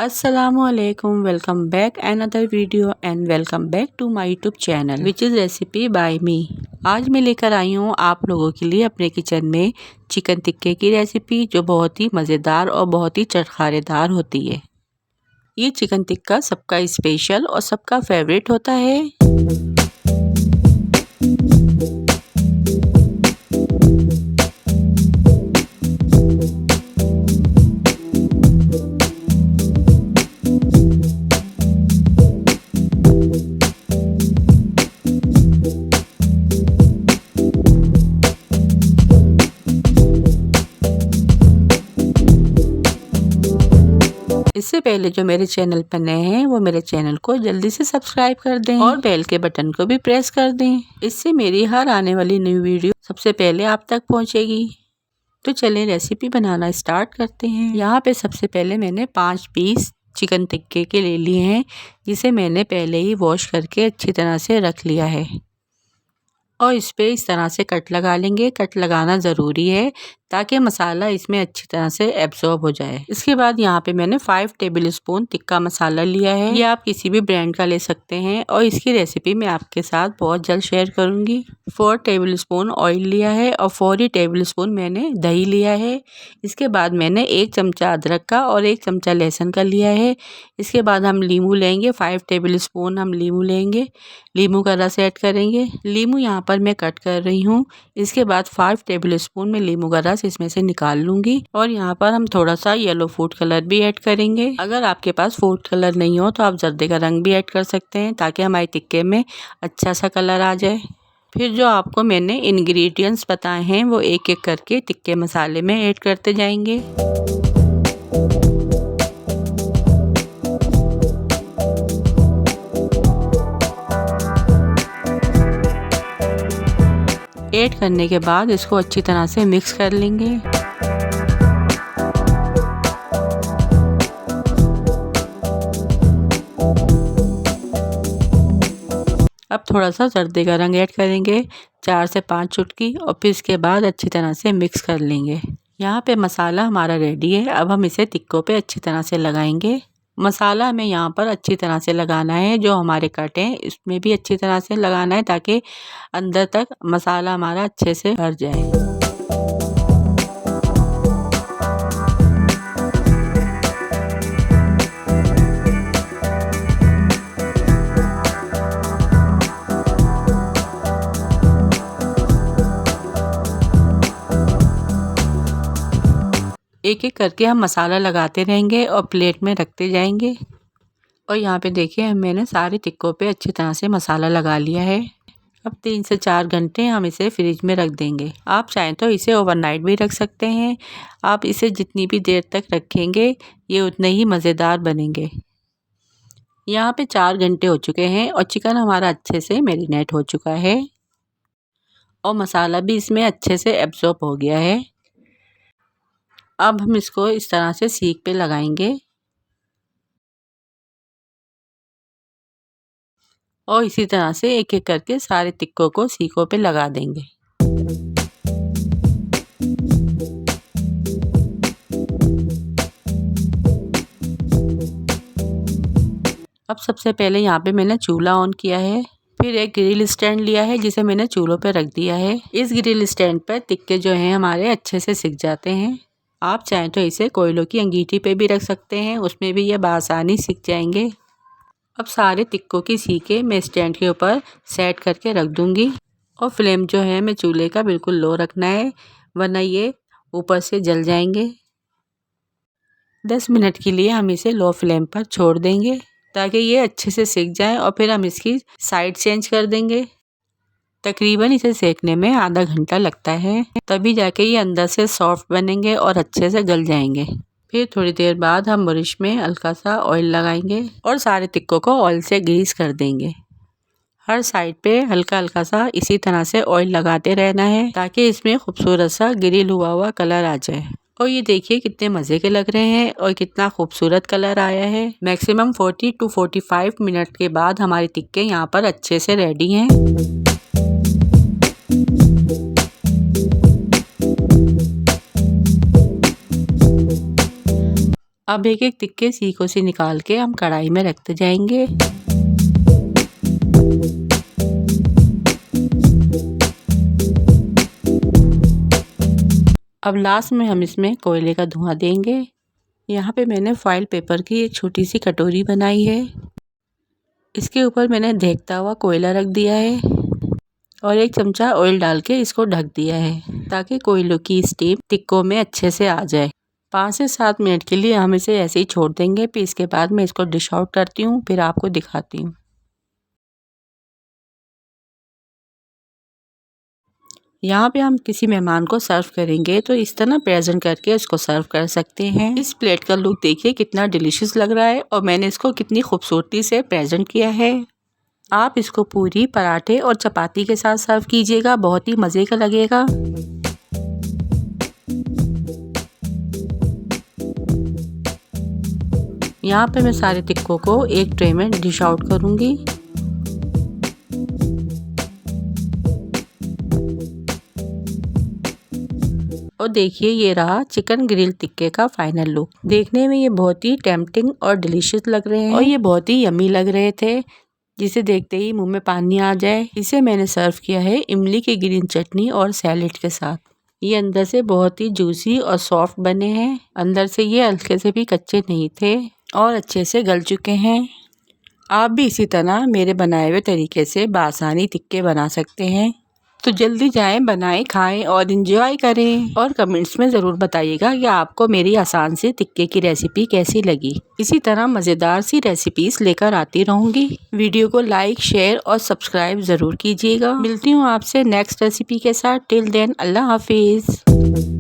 Assalamualaikum, welcome back another video and welcome back to my YouTube channel which is recipe by me। आज मैं लेकर आई हूँ आप लोगों के लिए अपने किचन में चिकन टिक्के की रेसिपी जो बहुत ही मज़ेदार और बहुत ही चटखारेदार होती है। ये चिकन टिक्का सबका स्पेशल और सबका फेवरेट होता है। इससे पहले जो मेरे चैनल पर नए हैं वो मेरे चैनल को जल्दी से सब्सक्राइब कर दें और बेल के बटन को भी प्रेस कर दें। इससे मेरी हर आने वाली न्यू वीडियो सबसे पहले आप तक पहुंचेगी। तो चलें रेसिपी बनाना स्टार्ट करते हैं। यहाँ पे सबसे पहले मैंने 5 पीस चिकन टिक्के के ले लिए हैं, जिसे मैंने पहले ही वॉश करके अच्छी तरह से रख लिया है। और इस पे इस तरह से कट लगा लेंगे। कट लगाना ज़रूरी है ताकि मसाला इसमें अच्छी तरह से एब्जॉर्ब हो जाए। इसके बाद यहाँ पे मैंने 5 टेबलस्पून टिक्का मसाला लिया है। ये आप किसी भी ब्रांड का ले सकते हैं और इसकी रेसिपी मैं आपके साथ बहुत जल्द शेयर करूँगी। 4 टेबलस्पून ऑयल लिया है और 4 टेबलस्पून मैंने दही लिया है। इसके बाद मैंने 1 चमचा अदरक का और 1 चमचा लहसुन का लिया है। इसके बाद हम लीमू लेंगे, 5 टेबलस्पून हम लीमू लेंगे, लीमू का रस ऐड करेंगे। लीमू यहाँ पर मैं कट कर रही हूँ। इसके बाद 5 टेबलस्पून में लीमू का रस इसमें से निकाल लूँगी और यहाँ पर हम थोड़ा सा येलो फूड कलर भी ऐड करेंगे। अगर आपके पास फूड कलर नहीं हो तो आप जर्दे का रंग भी ऐड कर सकते हैं ताकि हमारे टिक्के में अच्छा सा कलर आ जाए। फिर जो आपको मैंने इंग्रेडिएंट्स बताए हैं वो एक एक करके टिक्के मसाले में ऐड करते जाएंगे। ऐड करने के बाद इसको अच्छी तरह से मिक्स कर लेंगे। अब थोड़ा सा जर्दे का रंग ऐड करेंगे, 4 से 5 चुटकी, और फिर इसके बाद अच्छी तरह से मिक्स कर लेंगे। यहाँ पे मसाला हमारा रेडी है। अब हम इसे टिक्कों पे अच्छी तरह से लगाएंगे। मसाला हमें यहाँ पर अच्छी तरह से लगाना है। जो हमारे कट हैं इसमें भी अच्छी तरह से लगाना है ताकि अंदर तक मसाला हमारा अच्छे से भर जाए। एक एक करके हम मसाला लगाते रहेंगे और प्लेट में रखते जाएंगे। और यहाँ पे देखिए मैंने सारे टिक्कों पे अच्छी तरह से मसाला लगा लिया है। अब 3 से 4 घंटे हम इसे फ्रिज में रख देंगे। आप चाहें तो इसे ओवरनाइट भी रख सकते हैं। आप इसे जितनी भी देर तक रखेंगे ये उतने ही मज़ेदार बनेंगे। यहाँ पे 4 घंटे हो चुके हैं और चिकन हमारा अच्छे से मैरिनेट हो चुका है और मसाला भी इसमें अच्छे से एब्जॉर्ब हो गया है। अब हम इसको इस तरह से सीख पे लगाएंगे और इसी तरह से एक एक करके सारे टिक्कों को सीखों पे लगा देंगे। अब सबसे पहले यहाँ पे मैंने चूल्हा ऑन किया है। फिर एक ग्रिल स्टैंड लिया है जिसे मैंने चूल्हों पे रख दिया है। इस ग्रिल स्टैंड पर टिक्के जो हैं हमारे अच्छे से सिक जाते हैं। आप चाहें तो इसे कोयलों की अंगीठी पे भी रख सकते हैं, उसमें भी ये बआसानी सिक जाएंगे। अब सारे टिक्कों की सीके मैं स्टैंड के ऊपर सेट करके रख दूंगी और फ्लेम जो है मैं चूल्हे का बिल्कुल लो रखना है, वरना ये ऊपर से जल जाएंगे। 10 मिनट के लिए हम इसे लो फ्लेम पर छोड़ देंगे ताकि ये अच्छे से सिक जाए और फिर हम इसकी साइड चेंज कर देंगे। तकरीबन इसे सेकने में आधा घंटा लगता है, तभी जाके ये अंदर से सॉफ्ट बनेंगे और अच्छे से गल जाएंगे। फिर थोड़ी देर बाद हम ब्रश में हल्का सा ऑयल लगाएंगे और सारे टिक्कों को ऑयल से ग्रीस कर देंगे। हर साइड पे हल्का हल्का सा इसी तरह से ऑयल लगाते रहना है ताकि इसमें खूबसूरत सा ग्रिल हुआ हुआ कलर आ जाए। और ये देखिए कितने मज़े के लग रहे हैं और कितना खूबसूरत कलर आया है। मैक्सिमम 40 to 45 मिनट के बाद हमारे टिक्के यहाँ पर अच्छे से रेडी हैं। अब एक एक टिक्के सीखों से निकाल के हम कढ़ाई में रखते जाएंगे। अब लास्ट में हम इसमें कोयले का धुआं देंगे। यहाँ पे मैंने फॉइल पेपर की एक छोटी सी कटोरी बनाई है। इसके ऊपर मैंने देखता हुआ कोयला रख दिया है और एक चमचा ऑयल डाल के इसको ढक दिया है ताकि कोयलों की स्टीम टिक्कों में अच्छे से आ जाए। 5 से 7 मिनट के लिए हम इसे ऐसे ही छोड़ देंगे। फिर इसके बाद मैं इसको डिश आउट करती हूँ, फिर आपको दिखाती हूँ। यहाँ पे हम किसी मेहमान को सर्व करेंगे तो इस तरह प्रेजेंट करके इसको सर्व कर सकते हैं। इस प्लेट का लुक देखिए कितना डिलीशियस लग रहा है और मैंने इसको कितनी खूबसूरती से प्रेजेंट किया है। आप इसको पूरी, पराठे और चपाती के साथ सर्व कीजिएगा, बहुत ही मज़े का लगेगा। यहाँ पे मैं सारे टिक्कों को एक ट्रे में डिश आउट करूँगी। और देखिए ये रहा चिकन ग्रिल टिक्के का फाइनल लुक। देखने में ये बहुत ही टेम्पटिंग और डिलीशियस लग रहे हैं और ये बहुत ही यम्मी लग रहे थे, जिसे देखते ही मुंह में पानी आ जाए। इसे मैंने सर्व किया है इमली की ग्रीन चटनी और सैलेड के साथ। ये अंदर से बहुत ही जूसी और सॉफ्ट बने हैं। अंदर से ये हल्के से भी कच्चे नहीं थे और अच्छे से गल चुके हैं। आप भी इसी तरह मेरे बनाए हुए तरीके से बआसानी टिक्के बना सकते हैं। तो जल्दी जाएं, बनाएं, खाएं और एंजॉय करें। और कमेंट्स में ज़रूर बताइएगा कि आपको मेरी आसान से टिक्के की रेसिपी कैसी लगी। इसी तरह मज़ेदार सी रेसिपीज लेकर आती रहूँगी। वीडियो को लाइक, शेयर और सब्सक्राइब ज़रूर कीजिएगा। मिलती हूँ आपसे नेक्स्ट रेसिपी के साथ। टिल देन अल्लाह हाफिज़।